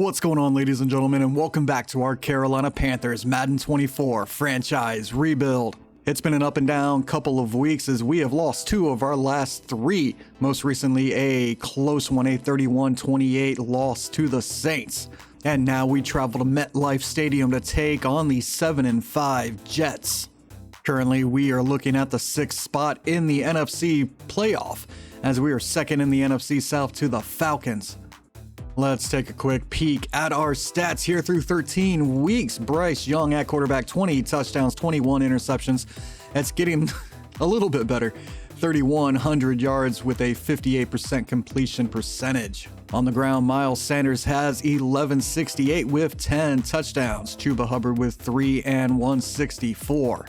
What's going on, ladies and gentlemen, and welcome back to our Carolina Panthers Madden 24 franchise rebuild. It's been an up and down couple of weeks as we have lost two of our last three. Most recently, a close one, a 31-28 loss to the Saints. And now we travel to MetLife Stadium to take on the 7-5 Jets. Currently, we are looking at the 6th spot in the NFC playoff as we are second in the NFC South to the Falcons. Let's take a quick peek at our stats here through 13 weeks. Bryce Young at quarterback, 20 touchdowns, 21 interceptions. It's getting a little bit better. 3,100 yards with a 58% completion percentage. On the ground, Miles Sanders has 1,168 with 10 touchdowns. Chuba Hubbard with 3 and 164.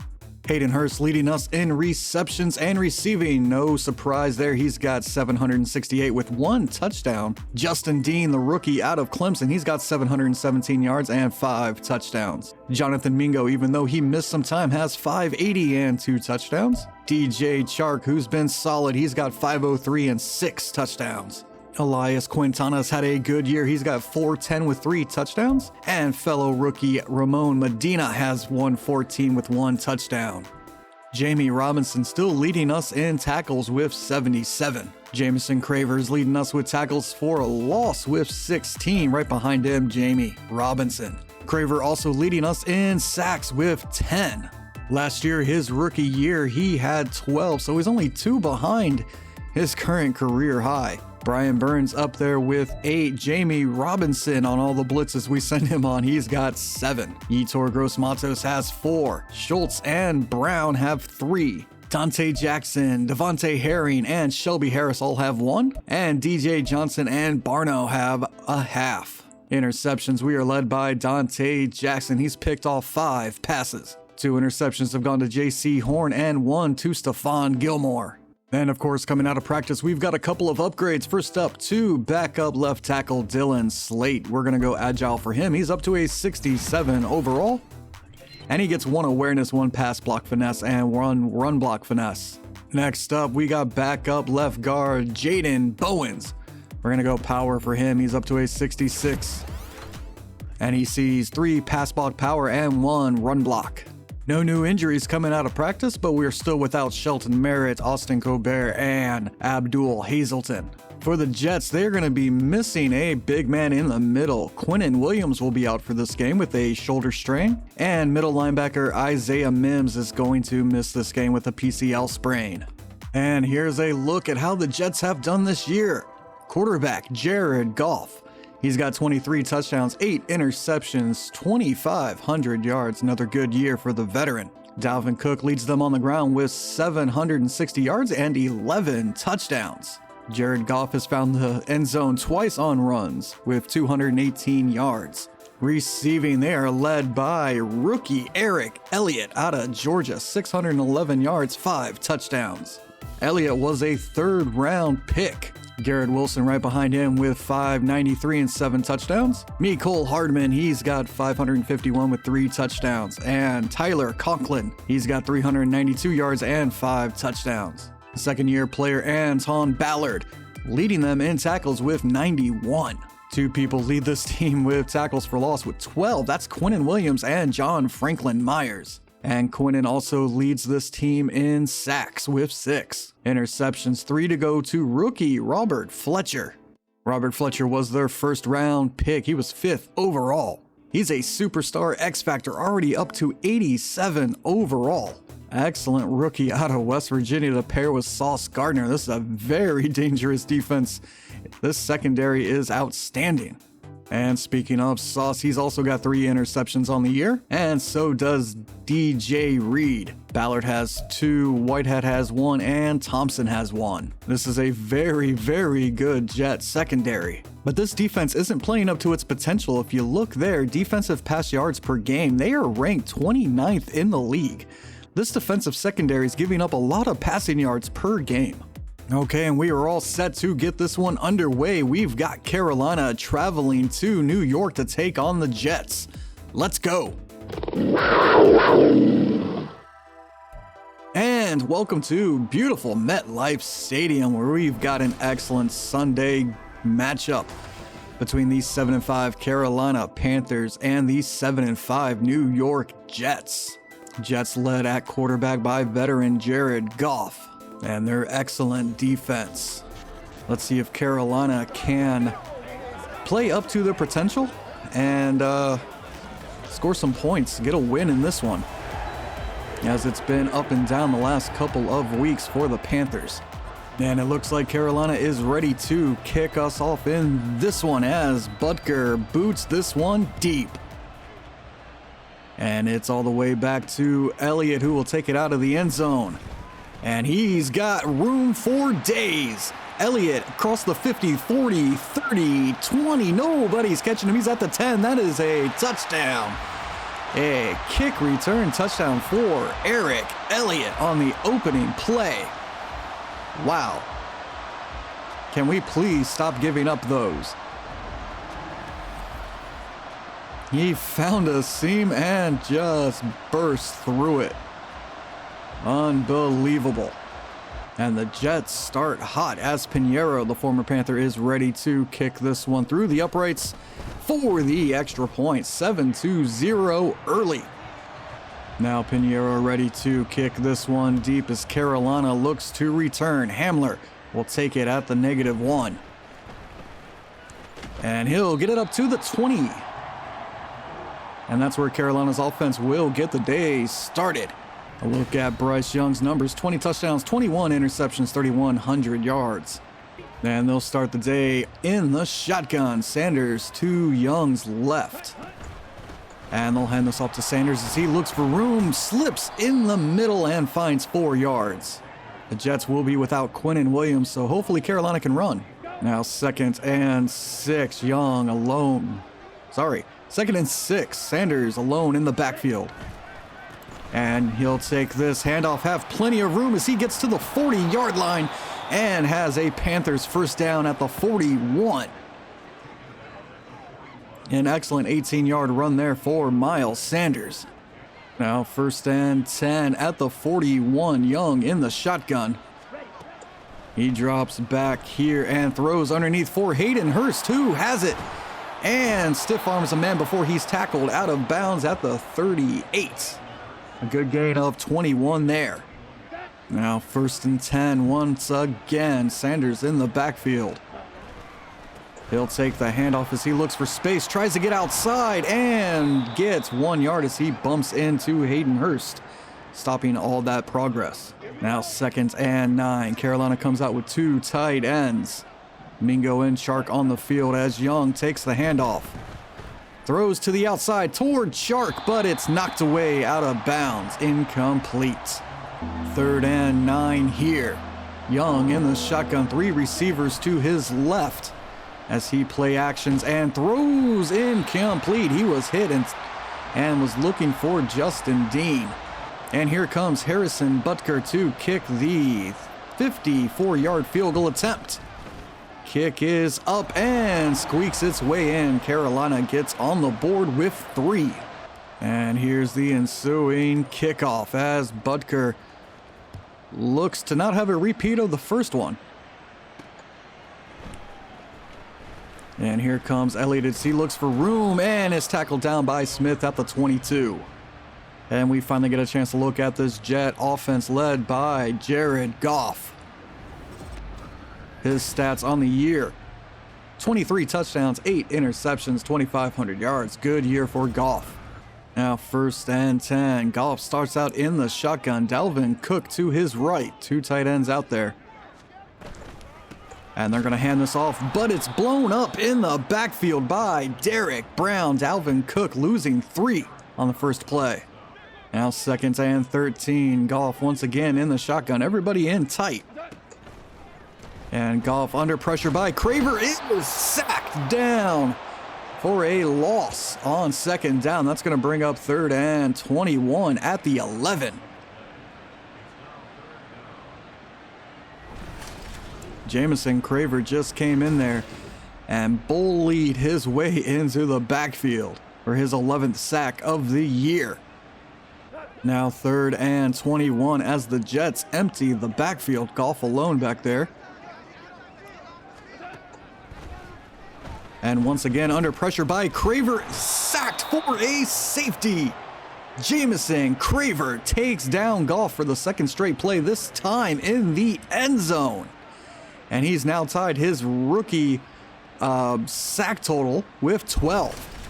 Hayden Hurst leading us in receptions and receiving. No surprise there. He's got 768 with 1 touchdown. Justin Dean, the rookie out of Clemson, he's got 717 yards and 5 touchdowns. Jonathan Mingo, even though he missed some time, has 580 and 2 touchdowns. DJ Chark, who's been solid, he's got 503 and 6 touchdowns. Elias Quintana's had a good year. He's got 410 with 3 touchdowns. And fellow rookie Ramon Medina has 114 with 1 touchdown. Jamie Robinson still leading us in tackles with 77. Jamison Craver's leading us with tackles for a loss with 16. Right behind him, Jamie Robinson. Craver also leading us in sacks with 10. Last year, his rookie year, he had 12, so he's only 2 behind his current career high. Brian Burns up there with 8. Jamie Robinson on all the blitzes we send him on, he's got 7. Yetur Gross-Matos has 4. Schultz and Brown have 3. Dante Jackson, Devontae Herring, and Shelby Harris all have 1. And DJ Johnson and Barno have a half. Interceptions, we are led by Dante Jackson. He's picked off 5 passes. 2 interceptions have gone to JC Horn and 1 to Stephon Gilmore. And of course, coming out of practice, we've got a couple of upgrades. First up, to backup left tackle Dylan Slate. We're going to go agile for him. He's up to a 67 overall. And he gets 1 awareness, 1 pass block finesse, and 1 run block finesse. Next up, we got backup left guard Jaden Bowens. We're going to go power for him. He's up to a 66. And he sees 3 pass block power and 1 run block. No new injuries coming out of practice, but we're still without Shelton Merritt, Austin Colbert, and Abdul Hazelton. For the Jets, they're going to be missing a big man in the middle. Quinnen Williams will be out for this game with a shoulder strain, and middle linebacker Isaiah Mims is going to miss this game with a PCL sprain. And here's a look at how the Jets have done this year. Quarterback Jared Goff. He's got 23 touchdowns, 8 interceptions, 2,500 yards. Another good year for the veteran. Dalvin Cook leads them on the ground with 760 yards and 11 touchdowns. Jared Goff has found the end zone twice on runs with 218 yards. Receiving, they are led by rookie Eric Elliott out of Georgia, 611 yards, 5 touchdowns. Elliott was a 3rd round pick. Garrett Wilson right behind him with 593 and 7 touchdowns. Mecole Hardman, he's got 551 with 3 touchdowns. And Tyler Conklin, he's got 392 yards and 5 touchdowns. Second-year player Anton Ballard leading them in tackles with 91. 2 people lead this team with tackles for loss with 12. That's Quinnen Williams and John Franklin Myers. And Quinnen also leads this team in sacks with 6. Interceptions, 3 to go to rookie Robert Fletcher. Robert Fletcher was their 1st round pick. He was 5th overall. He's a superstar X Factor, already up to 87 overall. Excellent rookie out of West Virginia to pair with Sauce Gardner. This is a very dangerous defense. This secondary is outstanding. And speaking of Sauce, he's also got 3 interceptions on the year, and so does DJ Reed. Ballard has 2, Whitehead has 1, and Thompson has 1. This is a very, very good Jet secondary. But this defense isn't playing up to its potential. If you look there, defensive pass yards per game, they are ranked 29th in the league. This defensive secondary is giving up a lot of passing yards per game. Okay, and we are all set to get this one underway. We've got Carolina traveling to New York to take on the Jets. Let's go. And welcome to beautiful MetLife Stadium, where we've got an excellent Sunday matchup. between the 7-5 Carolina Panthers and the 7-5 New York Jets. Jets led at quarterback by veteran Jared Goff and their excellent defense. Let's see if Carolina can play up to their potential and score some points, get a win in this one, as it's been up and down the last couple of weeks for the Panthers. And it looks like Carolina is ready to kick us off in this one as Butker boots this one deep. And it's all the way back to Elliott, who will take it out of the end zone. And he's got room for days. Elliott across the 50, 40, 30, 20. Nobody's catching him. He's at the 10. That is a touchdown. A kick return touchdown for Eric Elliott on the opening play. Wow. Can we please stop giving up those? He found a seam and just burst through it. Unbelievable. And the Jets start hot as Pinheiro, the former Panther, is ready to kick this one through the uprights for the extra point. 7-0 early. Now Pinheiro ready to kick this one deep as Carolina looks to return. Hamler will take it at the -1. And he'll get it up to the 20. And that's where Carolina's offense will get the day started. A look at Bryce Young's numbers: 20 touchdowns, 21 interceptions, 3,100 yards. And they'll start the day in the shotgun. Sanders to Young's left. And they'll hand this off to Sanders as he looks for room, slips in the middle and finds 4 yards. The Jets will be without Quinnen Williams, so hopefully Carolina can run. Now 2nd and 6, Young alone. Sorry, 2nd and 6, Sanders alone in the backfield. And he'll take this handoff, have plenty of room as he gets to the 40-yard line and has a Panthers first down at the 41. An excellent 18-yard run there for Miles Sanders. Now 1st and 10 at the 41, Young in the shotgun. He drops back here and throws underneath for Hayden Hurst, who has it and stiff arms a man before he's tackled out of bounds at the 38. A good gain of 21 there. Now 1st and 10 once again. Sanders in the backfield. He'll take the handoff as he looks for space, tries to get outside and gets 1 yard as he bumps into Hayden Hurst, stopping all that progress. Now 2nd and 9. Carolina comes out with 2 tight ends. Mingo and Shark on the field as Young takes the handoff. Throws to the outside toward Shark, but it's knocked away out of bounds. Incomplete. 3rd and 9 here. Young in the shotgun, 3 receivers to his left as he play actions and throws incomplete. He was hit and was looking for Justin Dean. And here comes Harrison Butker to kick the 54-yard field goal attempt. Kick is up and squeaks its way in. Carolina gets on the board with 3. And here's the ensuing kickoff as Butker looks to not have a repeat of the first one. And here comes Elliott as he looks for room and is tackled down by Smith at the 22. And we finally get a chance to look at this Jet offense led by Jared Goff. His stats on the year: 23 touchdowns, 8 interceptions, 2,500 yards. Good year for Goff. Now 1st and 10. Goff starts out in the shotgun. Dalvin Cook to his right. 2 tight ends out there. And they're going to hand this off, but it's blown up in the backfield by Derek Brown. Dalvin Cook losing 3 on the first play. Now 2nd and 13. Goff once again in the shotgun. Everybody in tight. And Goff under pressure by Craver is sacked down for a loss on 2nd down. That's going to bring up 3rd and 21 at the 11. Jamison Craver just came in there and bullied his way into the backfield for his 11th sack of the year. Now 3rd and 21 as the Jets empty the backfield. Goff alone back there. And once again, under pressure by Craver, sacked for a safety. Jamison Craver takes down Goff for the second straight play, this time in the end zone. And he's now tied his rookie sack total with 12.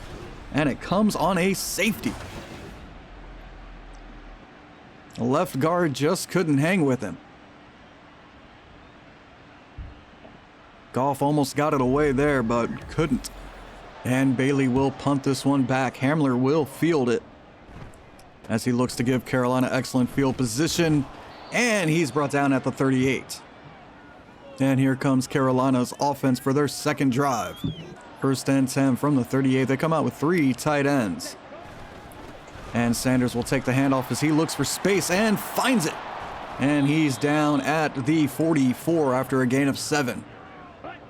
And it comes on a safety. The left guard just couldn't hang with him. Goff almost got it away there, but couldn't. And Bailey will punt this one back. Hamler will field it as he looks to give Carolina excellent field position. And he's brought down at the 38. And here comes Carolina's offense for their second drive. First and 10 from the 38. They come out with 3 tight ends. And Sanders will take the handoff as he looks for space and finds it. And he's down at the 44 after a gain of 7.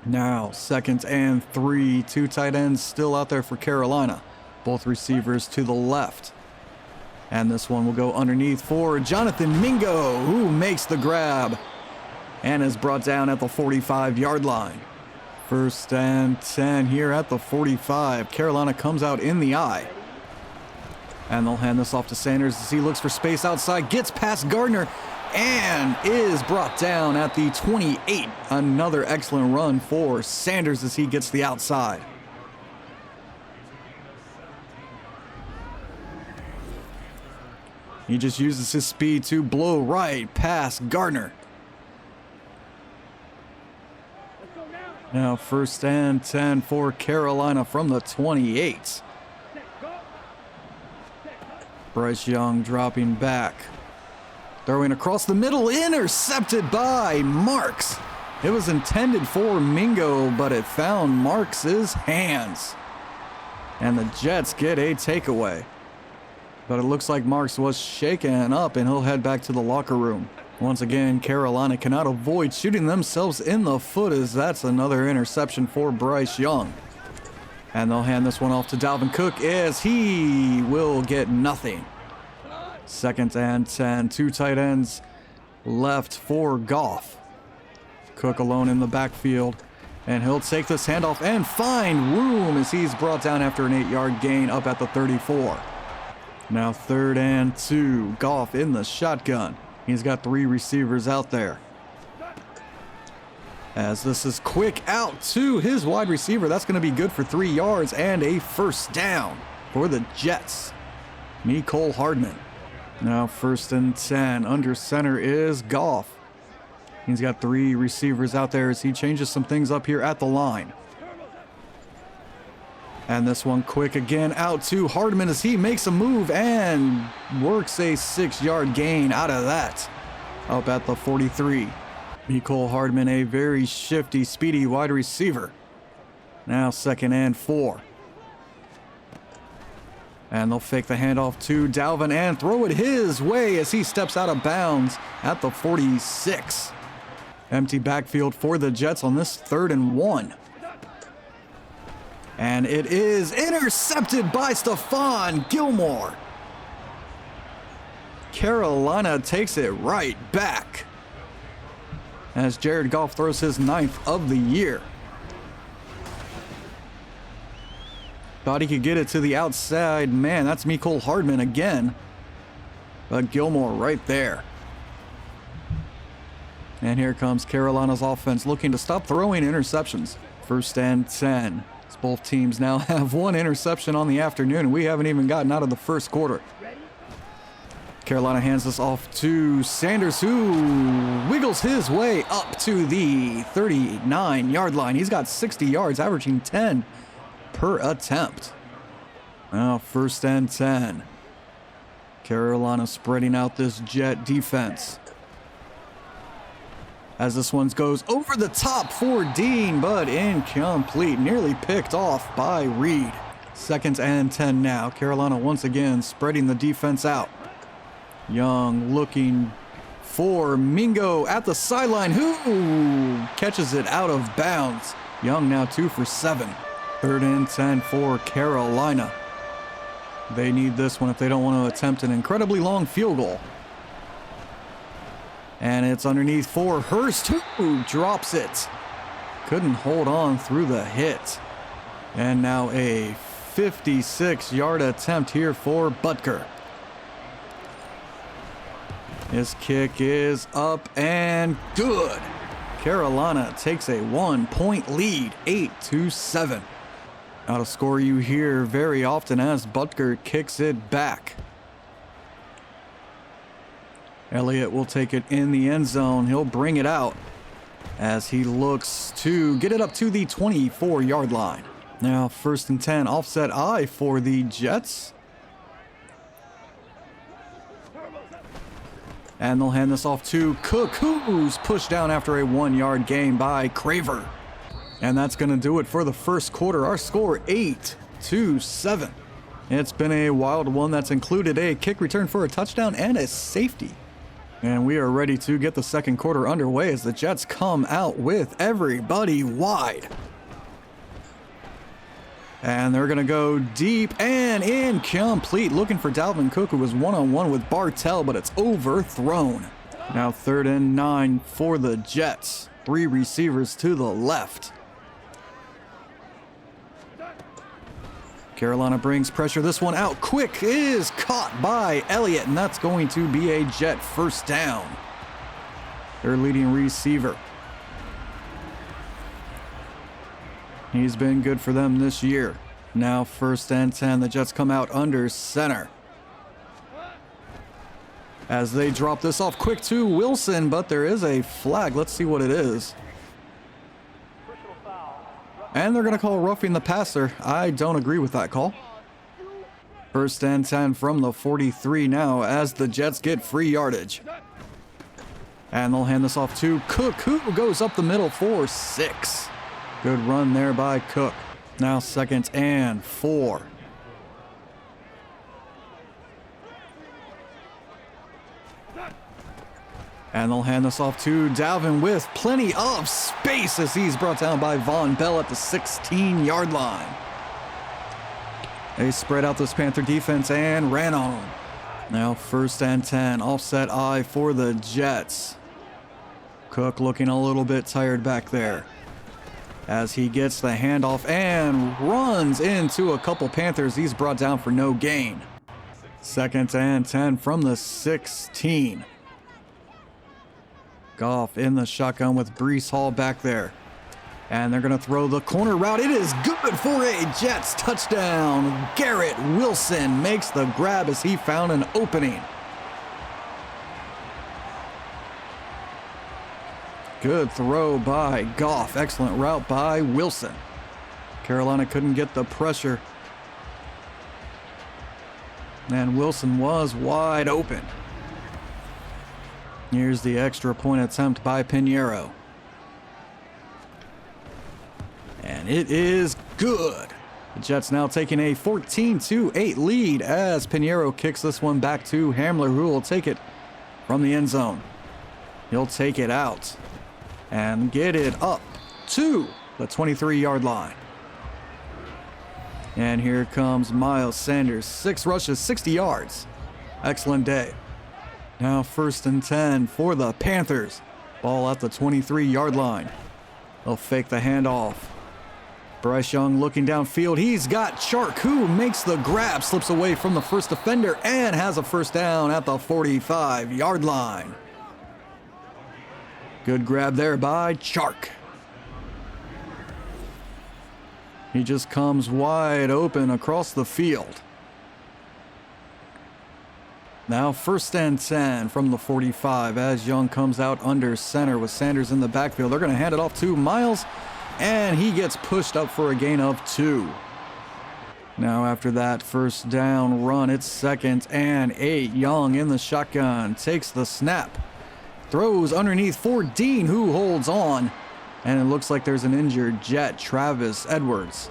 Now, second and 3. 2 tight ends still out there for Carolina. Both receivers to the left. And this one will go underneath for Jonathan Mingo, who makes the grab and is brought down at the 45-yard line. First and 10 here at the 45. Carolina comes out in the eye. And they'll hand this off to Sanders as he looks for space outside, gets past Gardner, and is brought down at the 28. Another excellent run for Sanders as he gets the outside. He just uses his speed to blow right past Gardner. Now first and 10 for Carolina from the 28. Bryce Young dropping back. Throwing across the middle, intercepted by Marks. It was intended for Mingo, but it found Marks' hands. And the Jets get a takeaway. But it looks like Marks was shaken up and he'll head back to the locker room. Once again, Carolina cannot avoid shooting themselves in the foot as that's another interception for Bryce Young. And they'll hand this one off to Dalvin Cook as he will get nothing. Second and 10, 2 tight ends left for Goff. Cook alone in the backfield, and he'll take this handoff and find room as he's brought down after an 8-yard gain up at the 34. Now third and 2, Goff in the shotgun. He's got 3 receivers out there. As this is quick out to his wide receiver. That's going to be good for 3 yards and a first down for the Jets. Mecole Hardman. Now first and 10. Under center is Goff. He's got 3 receivers out there as he changes some things up here at the line. And this one quick again out to Hardman as he makes a move and works a 6-yard gain out of that. Up at the 43. Mecole Hardman, a very shifty, speedy wide receiver. Now second and 4. And they'll fake the handoff to Dalvin and throw it his way as he steps out of bounds at the 46. Empty backfield for the Jets on this 3rd and 1. And it is intercepted by Stephon Gilmore. Carolina takes it right back as Jared Goff throws his 9th of the year. Thought he could get it to the outside. Man, that's Mecole Hardman again. But Gilmore right there. And here comes Carolina's offense looking to stop throwing interceptions. First and 10. As both teams now have 1 interception on the afternoon, and we haven't even gotten out of the first quarter. Carolina hands this off to Sanders, who wiggles his way up to the 39-yard line. He's got 60 yards, averaging 10 per attempt. Now, first and 10. Carolina spreading out this Jet defense. As this one goes over the top for Dean, but incomplete. Nearly picked off by Reed. Second and 10 now. Carolina once again spreading the defense out. Young looking for Mingo at the sideline, who catches it out of bounds. Young now 2 for 7. Third and 10 for Carolina. They need this one if they don't want to attempt an incredibly long field goal. And it's underneath for Hurst, who drops it. Couldn't hold on through the hit. And now a 56-yard attempt here for Butker. His kick is up and good. Carolina takes a 1-point lead, 8-7. Outscore you here very often as Butker kicks it back. Elliott will take it in the end zone. He'll bring it out as he looks to get it up to the 24-yard line. Now 1st and 10, offset I for the Jets. And they'll hand this off to Cook, who's pushed down after a 1-yard gain by Craver. And that's going to do it for the first quarter. Our score 8-7. It's been a wild one that's included a kick return for a touchdown and a safety. And we are ready to get the second quarter underway as the Jets come out with everybody wide. And they're going to go deep and incomplete. Looking for Dalvin Cook, who was one-on-one with Bartell, but it's overthrown. Now 3rd and 9 for the Jets. 3 receivers to the left. Carolina brings pressure. This one out quick is caught by Elliott, and that's going to be a Jet first down. Their leading receiver. He's been good for them this year. Now 1st and 10. The Jets come out under center. As they drop this off quick to Wilson, but there is a flag. Let's see what it is. And they're going to call roughing the passer. I don't agree with that call. 1st and 10 from the 43 now as the Jets get free yardage. And they'll hand this off to Cook, who goes up the middle for 6. Good run there by Cook. Now 2nd and 4. And they'll hand this off to Dalvin with plenty of space as he's brought down by Von Bell at the 16-yard line. They spread out this Panther defense and ran on him. Now 1st and 10, offset I for the Jets. Cook looking a little bit tired back there as he gets the handoff and runs into a couple Panthers. He's brought down for no gain. 2nd and 10 from the 16. Goff in the shotgun with Breece Hall back there. And they're going to throw the corner route. It is good for a Jets touchdown. Garrett Wilson makes the grab as he found an opening. Good throw by Goff. Excellent route by Wilson. Carolina couldn't get the pressure. And Wilson was wide open. Here's the extra point attempt by Pinheiro. And it is good. The Jets now taking a 14-8 lead as Pinheiro kicks this one back to Hamler, who will take it from the end zone. He'll take it out and get it up to the 23-yard line. And here comes Miles Sanders. 6 rushes, 60 yards. Excellent day. Now 1st and 10 for the Panthers. Ball at the 23-yard line. They'll fake the handoff. Bryce Young looking downfield. He's got Chark, who makes the grab, slips away from the first defender, and has a first down at the 45-yard line. Good grab there by Chark. He just comes wide open across the field. Now 1st and 10 from the 45 as Young comes out under center with Sanders in the backfield. They're going to hand it off to Miles, and he gets pushed up for a gain of 2. Now after that first down run, it's 2nd and 8. Young in the shotgun takes the snap. Throws underneath for Dean, who holds on. And it looks like there's an injured Jet, Travis Edwards.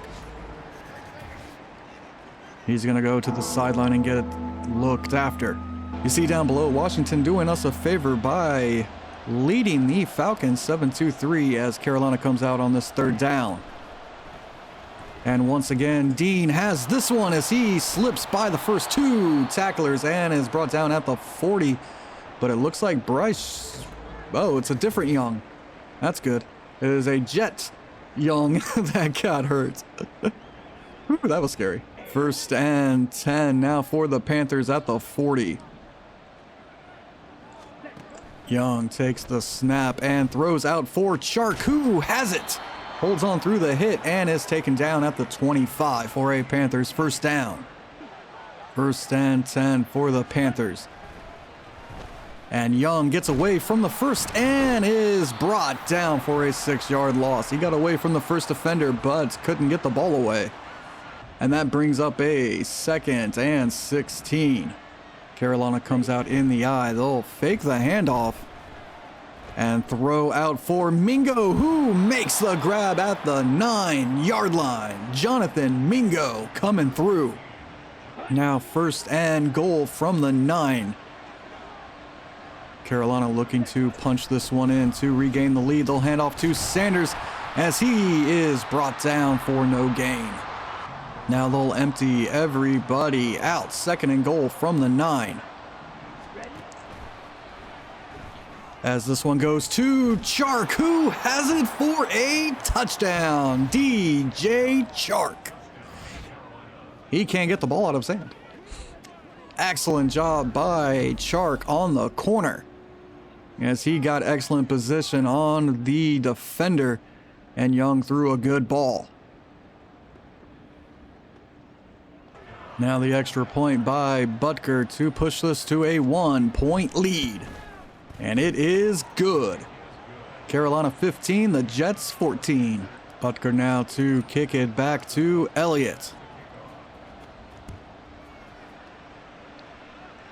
He's going to go to the sideline and get it looked after. You see down below, Washington doing us a favor by leading the Falcons 7-3 as Carolina comes out on this 3rd down. And once again, Dean has this one as he slips by the first 2 tacklers and is brought down at the 40. But it looks like Bryce... Oh, it's a different Young. That's good. It is a Jet Young that got hurt. Ooh, that was scary. 1st and 10 now for the Panthers at the 40. Young takes the snap and throws out for Chark, who has it. Holds on through the hit and is taken down at the 25 for a Panthers 1st down. 1st and 10 for the Panthers. And Young gets away from the 1st and is brought down for a 6-yard loss. He got away from the 1st defender, but couldn't get the ball away. And that brings up a 2nd and 16. Carolina comes out in the eye. They'll fake the handoff and throw out for Mingo, who makes the grab at the 9-yard line. Jonathan Mingo coming through. Now 1st and goal from the 9. Carolina looking to punch this one in to regain the lead. They'll hand off to Sanders as he is brought down for no gain. Now they'll empty everybody out. 2nd and goal from the 9. As this one goes to Chark, who has it for a touchdown. DJ Chark. He can't get the ball out of his hand. Excellent job by Chark on the corner, as he got excellent position on the defender, and Young threw a good ball. Now the extra point by Butker to push this to a 1-point lead. And it is good. Carolina 15, the Jets 14. Butker now to kick it back to Elliott.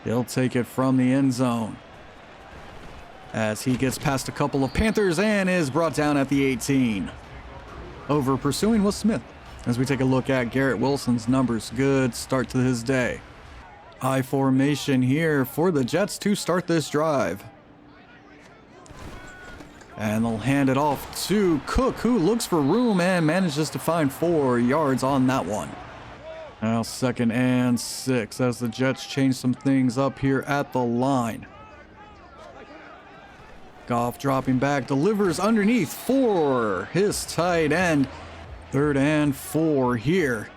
He'll take it from the end zone as he gets past a couple of Panthers and is brought down at the 18. Over pursuing was Smith. As we take a look at Garrett Wilson's numbers, good start to his day. I formation here for the Jets to start this drive. And they'll hand it off to Cook, who looks for room and manages to find 4 yards on that one. Now 2nd and 6 as the Jets change some things up here at the line. Goff dropping back, delivers underneath for his tight end. 3rd and 4 here.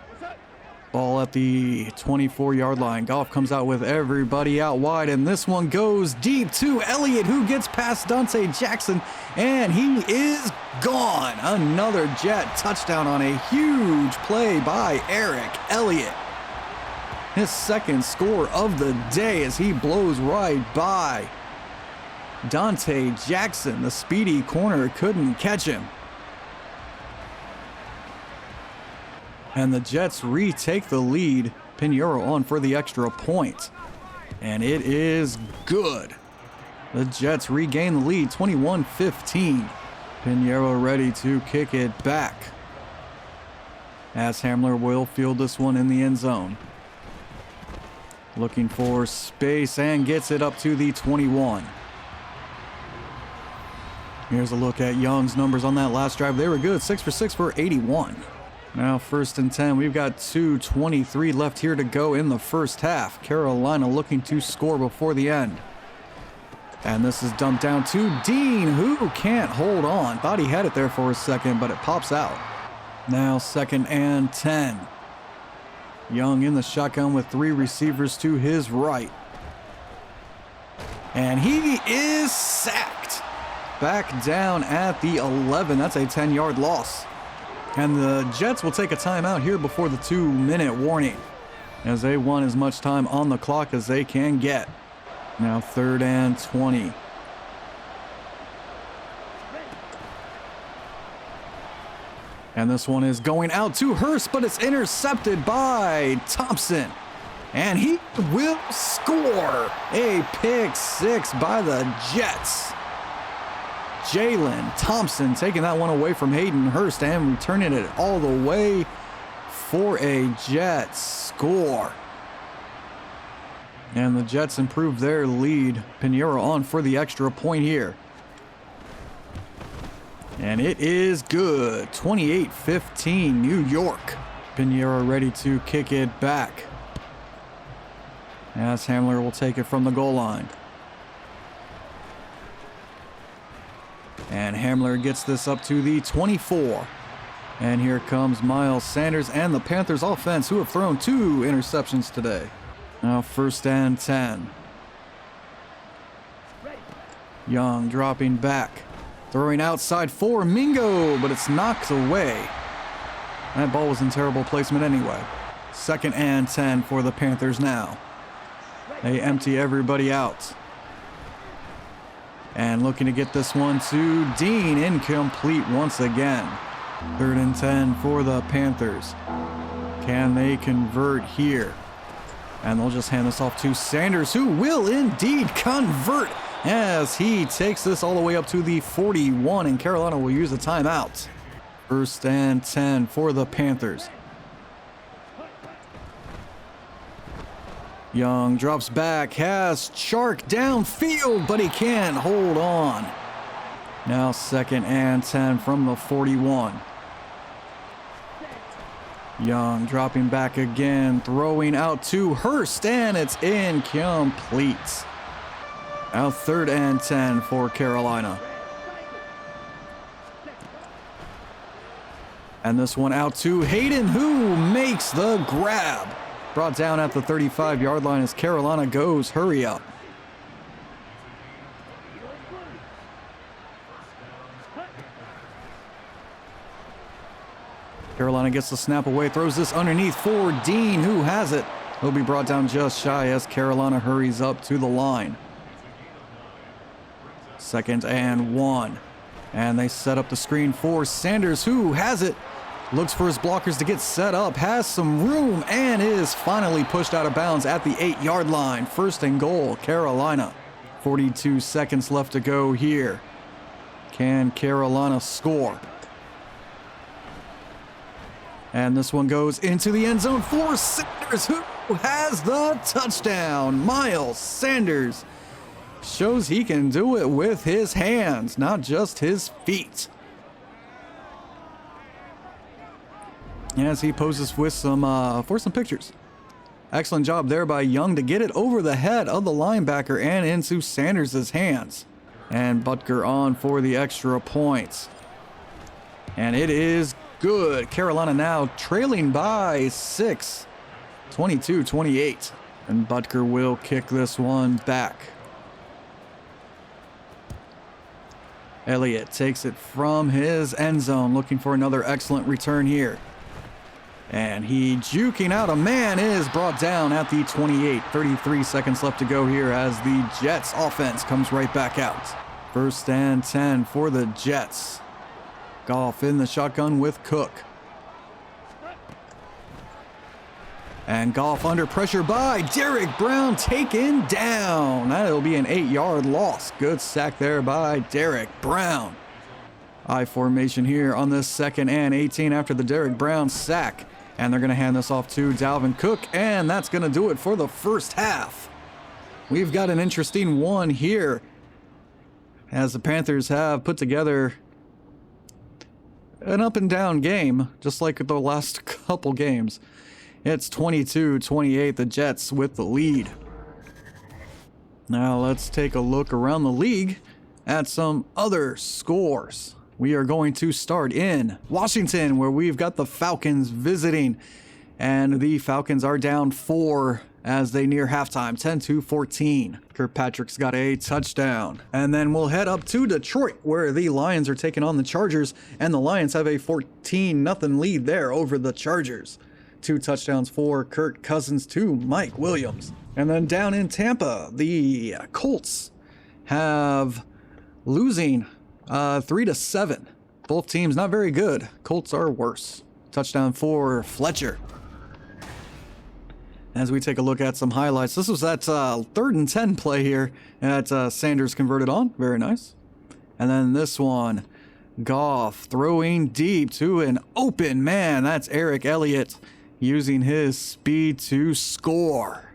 Ball at the 24-yard line. Goff comes out with everybody out wide, and this one goes deep to Elliott, who gets past Dante Jackson, and he is gone. Another Jet touchdown on a huge play by Eric Elliott. His 2nd score of the day as he blows right by Dante Jackson. The speedy corner couldn't catch him. And the Jets retake the lead. Pinheiro on for the extra point. And it is good. The Jets regain the lead, 21-15. Pinheiro ready to kick it back, as Hamler will field this one in the end zone. Looking for space and gets it up to the 21. Here's a look at Young's numbers on that last drive. They were good, 6 for 6 for 81. Now 1st and 10. We've got 2:23 left here to go in the 1st half. Carolina looking to score before the end. And this is dumped down to Dean, who can't hold on. Thought he had it there for a second, but it pops out. Now 2nd and 10. Young in the shotgun with 3 receivers to his right. And he is sacked. Back down at the 11. That's a 10-yard loss. And the Jets will take a timeout here before the 2-minute warning, as they want as much time on the clock as they can get. Now 3rd and 20. And this one is going out to Hurst, but it's intercepted by Thompson. And he will score. A pick 6 by the Jets. Jalen Thompson taking that one away from Hayden Hurst and returning it all the way for a Jets score. And the Jets improve their lead. Pinheiro on for the extra point here. And it is good. 28-15 New York. Pinheiro ready to kick it back, as Hamler will take it from the goal line. And Hamler gets this up to the 24. And here comes Miles Sanders and the Panthers offense, who have thrown 2 interceptions today. Now 1st and 10. Young dropping back. Throwing outside for Mingo, but it's knocked away. That ball was in terrible placement anyway. 2nd and 10 for the Panthers now. They empty everybody out. And looking to get this one to Dean, incomplete once again. 3rd and 10 for the Panthers. Can they convert here? And they'll just hand this off to Sanders, who will indeed convert as he takes this all the way up to the 41, and Carolina will use a timeout. 1st and 10 for the Panthers. Young drops back, has Chark downfield, but he can't hold on. Now 2nd and 10 from the 41. Young dropping back again, throwing out to Hurst, and it's incomplete. Now 3rd and 10 for Carolina. And this one out to Hayden, who makes the grab. Brought down at the 35-yard line as Carolina goes hurry up. Carolina gets the snap away, throws this underneath for Dean, who has it. He'll be brought down just shy as Carolina hurries up to the line. 2nd and 1. And they set up the screen for Sanders, who has it. Looks for his blockers to get set up, has some room, and is finally pushed out of bounds at the 8-yard line. 1st and goal, Carolina. 42 seconds left to go here. Can Carolina score? And this one goes into the end zone for Sanders, who has the touchdown. Miles Sanders shows he can do it with his hands, not just his feet. As he poses with for some pictures. Excellent job there by Young to get it over the head of the linebacker and into Sanders' hands. And Butker on for the extra points. And it is good. Carolina now trailing by 6, 22-28. And Butker will kick this one back. Elliott takes it from his end zone, looking for another excellent return here. And he juking out a man, is brought down at the 28. 33 seconds left to go here as the Jets offense comes right back out. 1st and 10 for the Jets. Goff in the shotgun with Cook. And Goff under pressure by Derek Brown, taken down. That'll be an 8-yard loss. Good sack there by Derek Brown. I formation here on this 2nd and 18 after the Derek Brown sack. And they're going to hand this off to Dalvin Cook, and that's going to do it for the first half. We've got an interesting one here as the Panthers have put together an up and down game, just like the last couple games. It's 22-28, the Jets with the lead. Now let's take a look around the league at some other scores. We are going to start in Washington, where we've got the Falcons visiting. And the Falcons are down 4 as they near halftime, 10-14. Kirkpatrick's got a touchdown. And then we'll head up to Detroit, where the Lions are taking on the Chargers. And the Lions have a 14-0 lead there over the Chargers. 2 touchdowns for Kirk Cousins to Mike Williams. And then down in Tampa, the Colts have losing 3-7. Both teams not very good. Colts are worse. Touchdown for Fletcher. As we take a look at some highlights, this was that 3rd and 10 play here that Sanders converted on. Very nice. And then this one, Goff throwing deep to an open man. That's Eric Elliott using his speed to score.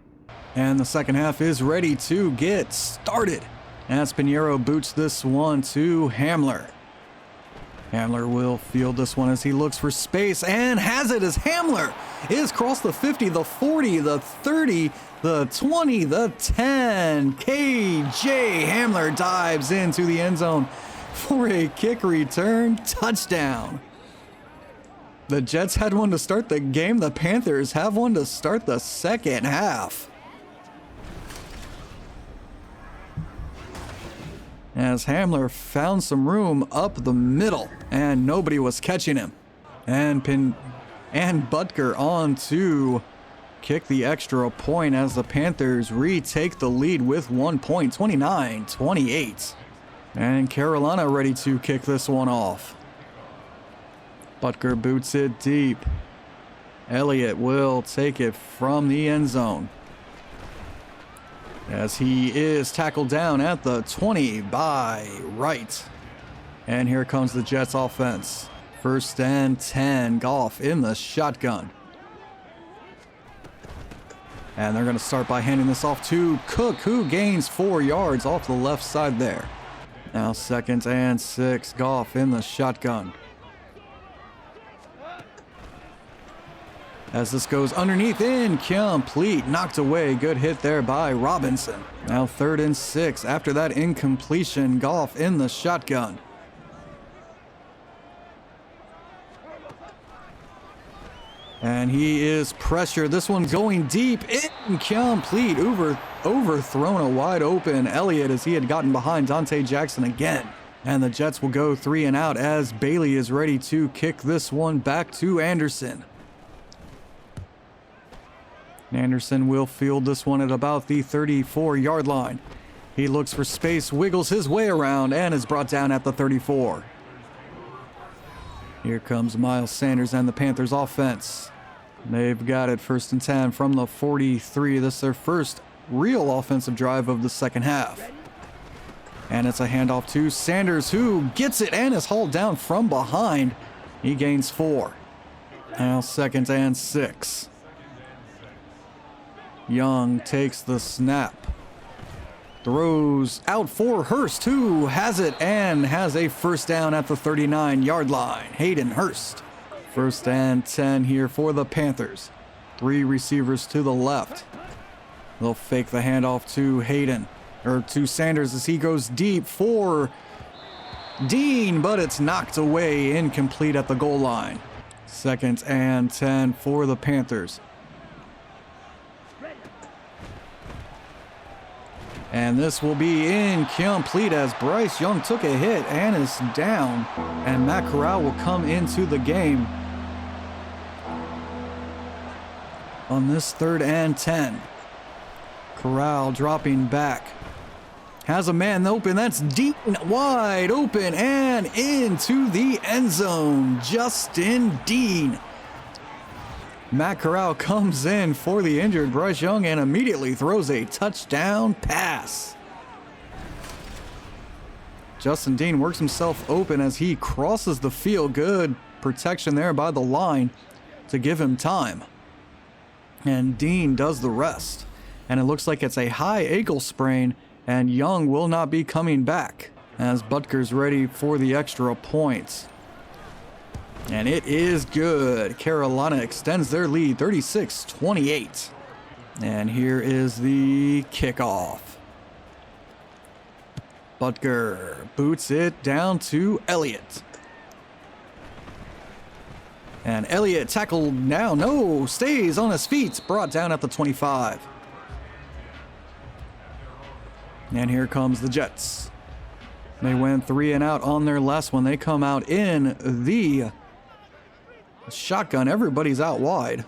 And the second half is ready to get started. As Pinheiro boots this one to Hamler. Hamler will field this one as he looks for space and has it as Hamler is across the 50, the 40, the 30, the 20, the 10. KJ Hamler dives into the end zone for a kick return touchdown. The Jets had one to start the game. The Panthers have one to start the second half. As Hamler found some room up the middle, and nobody was catching him. And Butker on to kick the extra point as the Panthers retake the lead with 1 point, 29-28. And Carolina ready to kick this one off. Butker boots it deep. Elliott will take it from the end zone, as he is tackled down at the 20 by Wright. And here comes the Jets offense. 1st and 10, Goff in the shotgun. And they're going to start by handing this off to Cook, who gains 4 yards off the left side there. Now 2nd and 6, Goff in the shotgun. As this goes underneath, incomplete, knocked away, good hit there by Robinson. Now 3rd and 6, after that incompletion, Goff in the shotgun. And he is pressured, this one going deep, incomplete, overthrown a wide open Elliott as he had gotten behind Dante Jackson again. And the Jets will go 3 and out as Bailey is ready to kick this one back to Anderson. Anderson will field this one at about the 34-yard line. He looks for space, wiggles his way around, and is brought down at the 34. Here comes Miles Sanders and the Panthers offense. They've got it 1st and 10 from the 43. This is their first real offensive drive of the second half. And it's a handoff to Sanders, who gets it and is hauled down from behind. He gains 4. Now 2nd and 6. Young takes the snap. Throws out for Hurst, who has it and has a 1st down at the 39-yard line. Hayden Hurst. 1st and 10 here for the Panthers. 3 receivers to the left. They'll fake the handoff to Sanders as he goes deep for Dean, but it's knocked away, incomplete at the goal line. 2nd and 10 for the Panthers. And this will be incomplete as Bryce Young took a hit and is down. And Matt Corral will come into the game on this 3rd and 10. Corral dropping back. Has a man open. That's deep, wide open, and into the end zone. Justin Dean. Matt Corral comes in for the injured Bryce Young and immediately throws a touchdown pass. Justin Dean works himself open as he crosses the field. Good protection there by the line to give him time. And Dean does the rest. And it looks like it's a high ankle sprain, and Young will not be coming back as Butker's ready for the extra point. And it is good. Carolina extends their lead 36-28. And here is the kickoff. Butker boots it down to Elliott. And Elliott tackled now. No, stays on his feet. Brought down at the 25. And here comes the Jets. They went 3 and out on their last one. They come out in the shotgun. Everybody's out wide.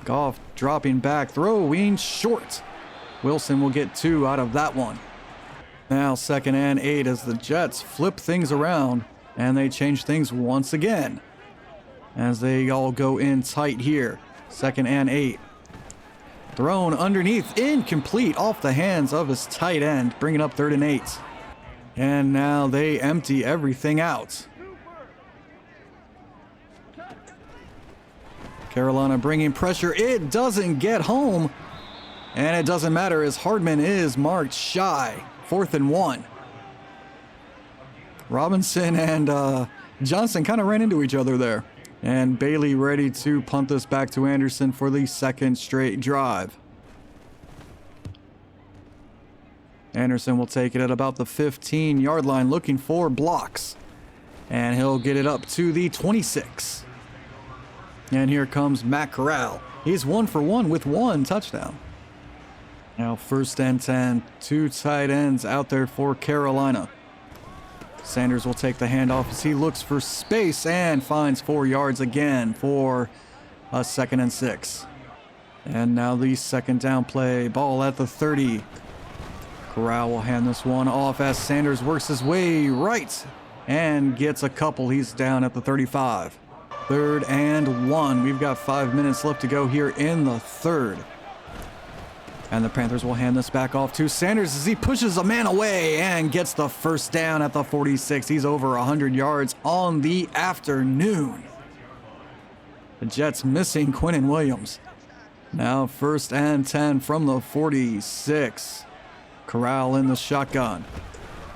Goff dropping back, throwing short. Wilson will get 2 out of that one. Now 2nd and 8 as the Jets flip things around and they change things once again as they all go in tight here. 2nd and 8. Thrown underneath, incomplete, off the hands of his tight end, bringing up 3rd and 8. And now they empty everything out. Carolina bringing pressure. It doesn't get home. And it doesn't matter as Hardman is marked shy. 4th and 1. Robinson and Johnson kind of ran into each other there. And Bailey ready to punt this back to Anderson for the 2nd straight drive. Anderson will take it at about the 15-yard line, looking for blocks. And he'll get it up to the 26. And here comes Matt Corral. He's 1 for 1 with 1 touchdown. Now 1st and 10, 2 tight ends out there for Carolina. Sanders will take the handoff as he looks for space and finds 4 yards again for a 2nd and 6. And now the 2nd down play, ball at the 30. Corral will hand this one off as Sanders works his way right and gets a couple. He's down at the 35. 3rd and 1. We've got 5 minutes left to go here in the 3rd. And the Panthers will hand this back off to Sanders as he pushes a man away and gets the 1st down at the 46. He's over 100 yards on the afternoon. The Jets missing Quinnen Williams. Now 1st and 10 from the 46. Corral in the shotgun.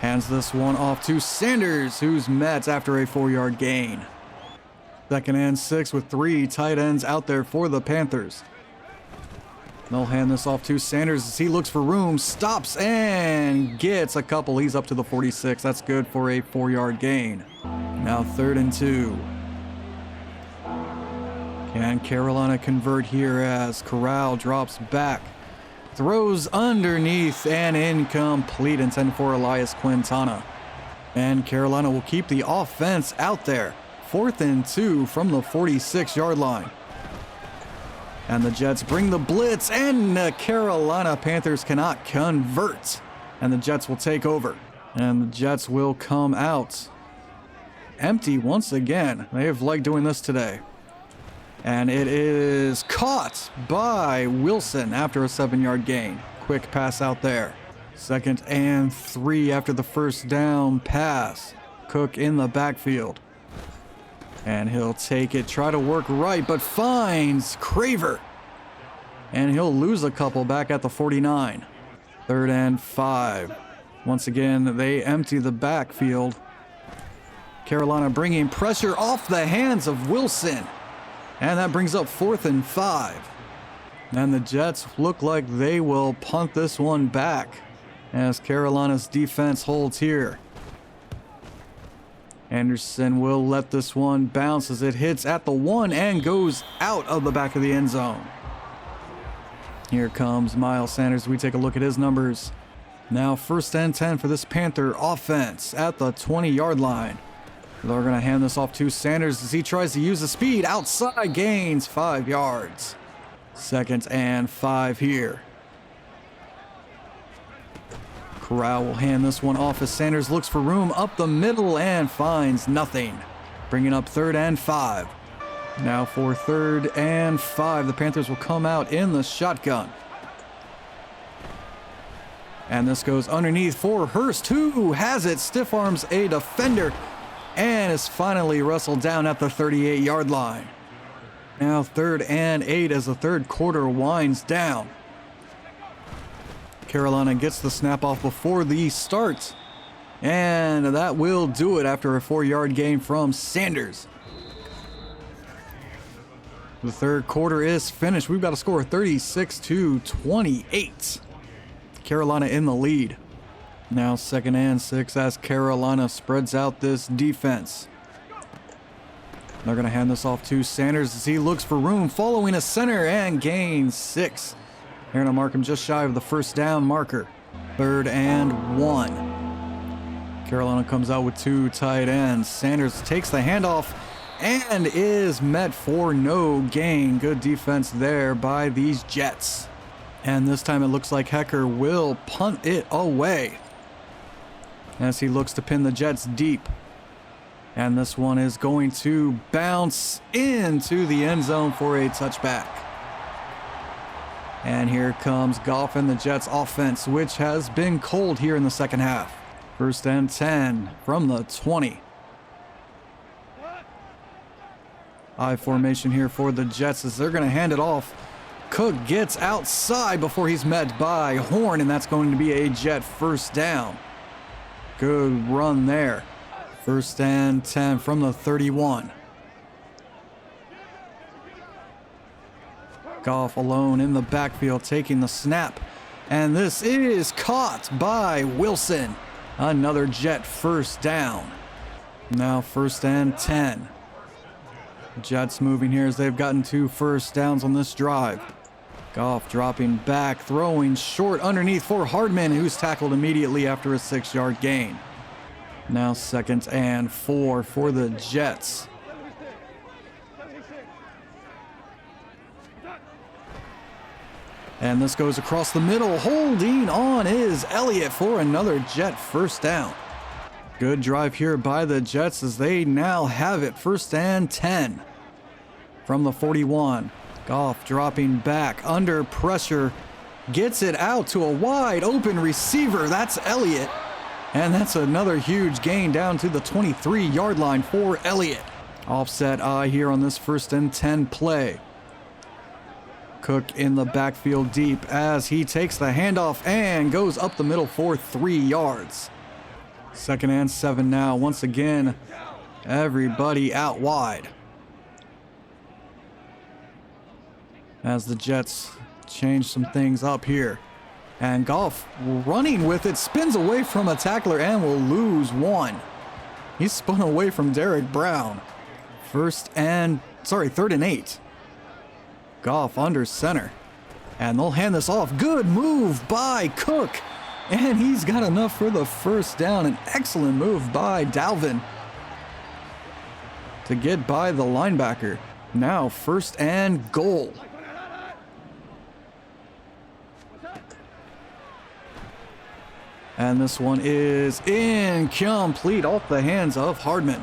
Hands this one off to Sanders, who's met after a 4-yard gain. 2nd and 6 with 3 tight ends out there for the Panthers. They'll hand this off to Sanders as he looks for room, stops and gets a couple. He's up to the 46. That's good for a 4-yard gain. Now 3rd and 2. Can Carolina convert here as Corral drops back? Throws underneath and incomplete, intended for Elias Quintana. And Carolina will keep the offense out there. 4th and 2 from the 46-yard line. And the Jets bring the blitz, and the Carolina Panthers cannot convert. And the Jets will take over. And the Jets will come out empty once again. They have liked doing this today. And it is caught by Wilson after a 7-yard gain. Quick pass out there. 2nd and 3 after the 1st down pass. Cook in the backfield. And he'll take it, try to work right, but finds Craver. And he'll lose a couple back at the 49. 3rd and 5. Once again, they empty the backfield. Carolina bringing pressure off the hands of Wilson. And that brings up 4th and 5. And the Jets look like they will punt this one back as Carolina's defense holds here. Anderson will let this one bounce as it hits at the 1 and goes out of the back of the end zone. Here comes Miles Sanders. We take a look at his numbers. Now 1st and 10 for this Panther offense at the 20-yard line. They're going to hand this off to Sanders as he tries to use the speed outside, gains 5 yards. 2nd and 5 here. Corral will hand this one off as Sanders looks for room up the middle and finds nothing. Bringing up 3rd and 5. Now for 3rd and 5, the Panthers will come out in the shotgun. And this goes underneath for Hurst, who has it, stiff arms a defender, and is finally wrestled down at the 38-yard line. Now 3rd and 8 as the 3rd quarter winds down. Carolina gets the snap off before the start. And that will do it after a 4-yard gain from Sanders. The 3rd quarter is finished. We've got a score of 36-28. Carolina in the lead. Now 2nd and 6 as Carolina spreads out this defense. They're going to hand this off to Sanders as he looks for room, following a center and gains 6. They're going to mark him just shy of the 1st down marker. 3rd and 1. Carolina comes out with 2 tight ends. Sanders takes the handoff and is met for no gain. Good defense there by these Jets. And this time it looks like Hecker will punt it away as he looks to pin the Jets deep. And this one is going to bounce into the end zone for a touchback. And here comes Goff and the Jets offense, which has been cold here in the second half. 1st and 10 from the 20. I formation here for the Jets as they're going to hand it off. Cook gets outside before he's met by Horn, and that's going to be a Jet 1st down. Good run there. 1st and 10 from the 31. Goff alone in the backfield taking the snap. And this is caught by Wilson. Another Jet 1st down. Now 1st and 10. Jets moving here as they've gotten 2 first downs on this drive. Goff dropping back, throwing short underneath for Hardman, who's tackled immediately after a 6-yard gain. Now 2nd and 4 for the Jets. And this goes across the middle. Holding on is Elliott for another Jet first down. Good drive here by the Jets as they now have it 1st and 10 from the 41. Goff dropping back under pressure. Gets it out to a wide open receiver. That's Elliott. And that's another huge gain down to the 23-yard line for Elliott. Offset eye here on this 1st and 10 play. Cook in the backfield deep as he takes the handoff and goes up the middle for 3 yards. 2nd and 7 now. Once again, everybody out wide. As the Jets change some things up here. And Goff running with it, spins away from a tackler and will lose 1. He's spun away from Derek Brown. 3rd and 8. Goff under center. And they'll hand this off. Good move by Cook. And he's got enough for the 1st down. An excellent move by Dalvin to get by the linebacker. Now 1st and goal. And this one is incomplete off the hands of Hardman.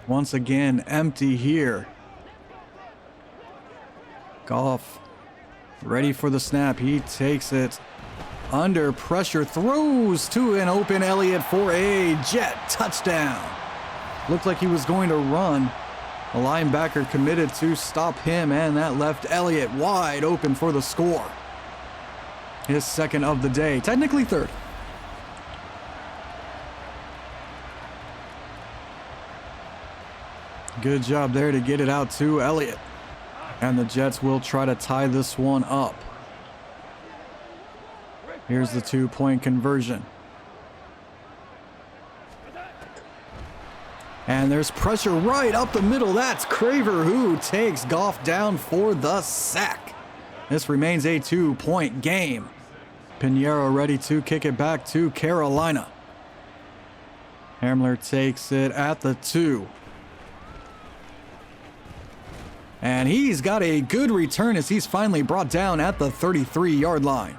Once again, empty here. Goff ready for the snap. He takes it under pressure, throws to an open Elliott for a Jet touchdown. Looked like he was going to run. The linebacker committed to stop him, and that left Elliott wide open for the score. His 2nd of the day, technically 3rd. Good job there to get it out to Elliott. And the Jets will try to tie this one up. Here's the 2-point conversion. And there's pressure right up the middle. That's Craver who takes Goff down for the sack. This remains a 2-point game. Pinheiro ready to kick it back to Carolina. Hamler takes it at the 2. And he's got a good return as he's finally brought down at the 33-yard line.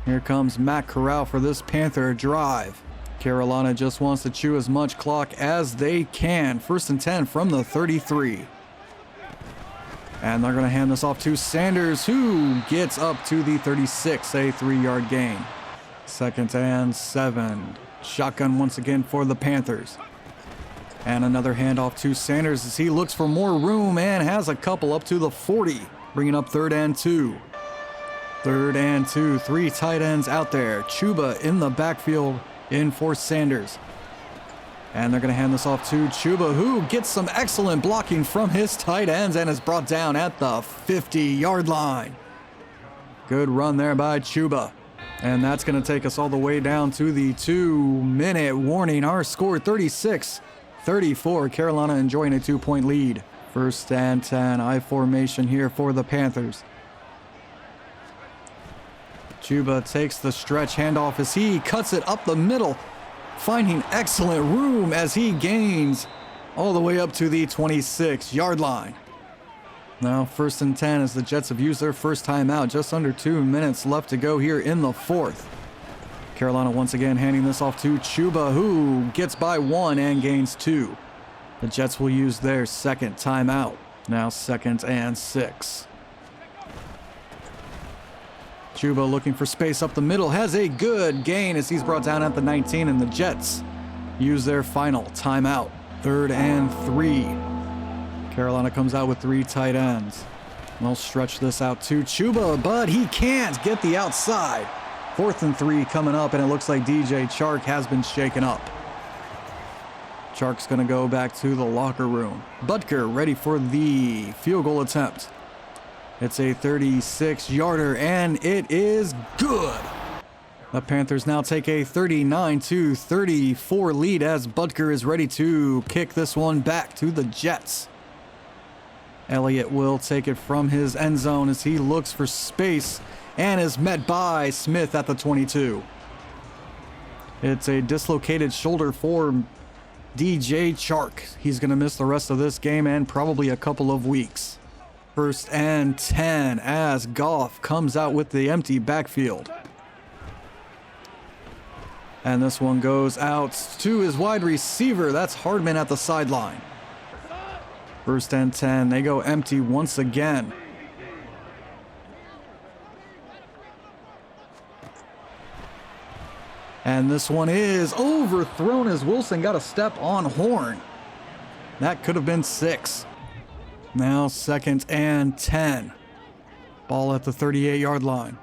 Here comes Matt Corral for this Panther drive. Carolina just wants to chew as much clock as they can. 1st and 10 from the 33. And they're going to hand this off to Sanders, who gets up to the 36, a 3-yard gain. 2nd and 7. Shotgun once again for the Panthers. And another handoff to Sanders as he looks for more room and has a couple up to the 40, bringing up 3rd and 2. 3rd and 2, 3 tight ends out there. Chuba in the backfield in for Sanders. And they're going to hand this off to Chuba, who gets some excellent blocking from his tight ends and is brought down at the 50-yard line. Good run there by Chuba. And that's going to take us all the way down to the 2-minute warning. Our score 36-34. Carolina enjoying a 2-point lead. 1st and 10. I formation here for the Panthers. Chuba takes the stretch handoff as he cuts it up the middle, finding excellent room as he gains all the way up to the 26-yard line. Now 1st and 10 as the Jets have used their first timeout. Just under 2 minutes left to go here in the 4th. Carolina once again handing this off to Chuba, who gets by 1 and gains 2. The Jets will use their 2nd timeout. Now 2nd and 6. Chuba looking for space up the middle, has a good gain as he's brought down at the 19, and the Jets use their final timeout. 3rd and 3. Carolina comes out with 3 tight ends. They'll stretch this out to Chuba, but he can't get the outside. 4th and 3 coming up, and it looks like DJ Chark has been shaken up. Chark's going to go back to the locker room. Butker ready for the field goal attempt. It's a 36-yarder, and it is good. The Panthers now take a 39-34 lead as Butker is ready to kick this one back to the Jets. Elliott will take it from his end zone as he looks for space and is met by Smith at the 22. It's a dislocated shoulder for DJ Chark. He's going to miss the rest of this game and probably a couple of weeks. 1st and 10 as Goff comes out with the empty backfield. And this one goes out to his wide receiver. That's Hardman at the sideline. 1st and 10. They go empty once again. And this one is overthrown as Wilson got a step on Horn. That could have been 6. Now 2nd and 10. Ball at the 38-yard line.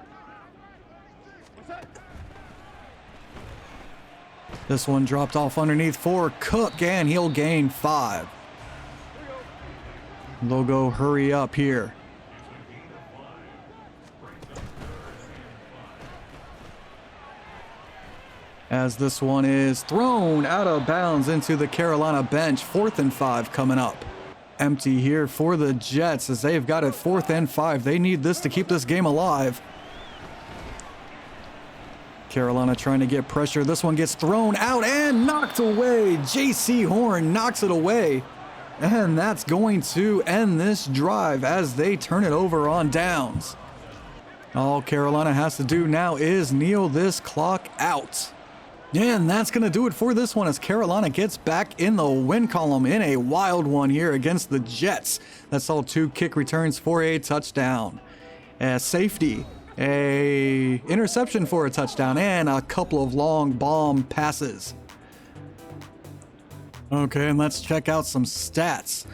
This one dropped off underneath for Cook, and he'll gain 5. They'll go hurry up here. As this one is thrown out of bounds into the Carolina bench. 4th and 5 coming up. Empty here for the Jets as they've got it 4th and 5. They need this to keep this game alive. Carolina trying to get pressure. This one gets thrown out and knocked away. J.C. Horn knocks it away. And that's going to end this drive as they turn it over on downs. All Carolina has to do now is kneel this clock out. And that's going to do it for this one as Carolina gets back in the win column in a wild one here against the Jets. That saw 2 kick returns for a touchdown. A safety, a interception for a touchdown, and a couple of long bomb passes. Okay, and let's check out some stats.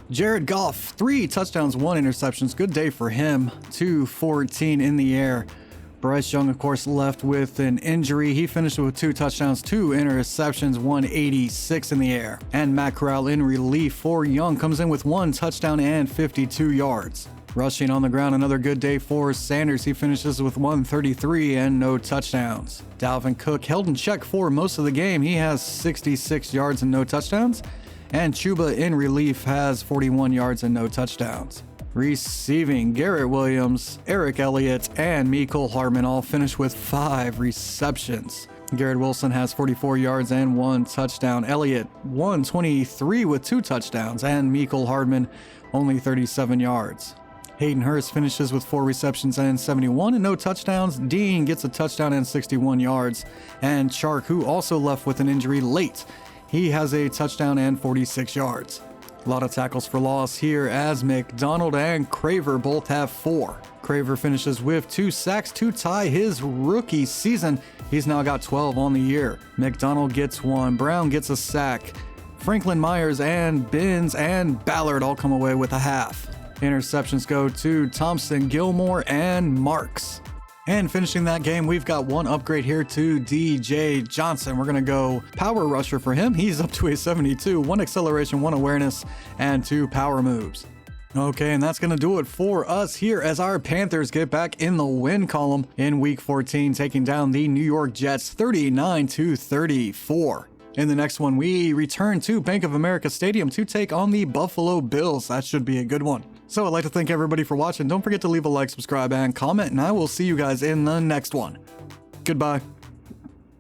Jared Goff, 3 touchdowns, 1 interceptions. Good day for him. 214 in the air. Bryce Young, of course, left with an injury. He finished with 2 touchdowns, 2 interceptions, 186 in the air. And Matt Corral in relief for Young comes in with 1 touchdown and 52 yards. Rushing on the ground, another good day for Sanders. He finishes with 133 and no touchdowns. Dalvin Cook held in check for most of the game. He has 66 yards and no touchdowns. And Chuba in relief has 41 yards and no touchdowns. Receiving, Garrett Williams, Eric Elliott, and Mecole Hardman all finished with 5 receptions. Garrett Wilson has 44 yards and 1 touchdown. Elliott 123 with 2 touchdowns, and Mecole Hardman only 37 yards. Hayden Hurst finishes with 4 receptions and 71 and no touchdowns. Dean gets a touchdown and 61 yards. And Chark, who also left with an injury late, he has a touchdown and 46 yards. A lot of tackles for loss here as McDonald and Craver both have 4. Craver finishes with 2 sacks to tie his rookie season. He's now got 12 on the year. McDonald gets 1. Brown gets a sack. Franklin Myers and Binns and Ballard all come away with a half. Interceptions go to Thompson, Gilmore, and Marks. And finishing that game, we've got 1 upgrade here to DJ Johnson. We're going to go power rusher for him. He's up to a 72, 1 acceleration, 1 awareness, and 2 power moves. Okay, and that's going to do it for us here as our Panthers get back in the win column in Week 14, taking down the New York Jets 39-34. In the next one, we return to Bank of America Stadium to take on the Buffalo Bills. That should be a good one. So I'd like to thank everybody for watching. Don't forget to leave a like, subscribe, and comment, and I will see you guys in the next one. Goodbye.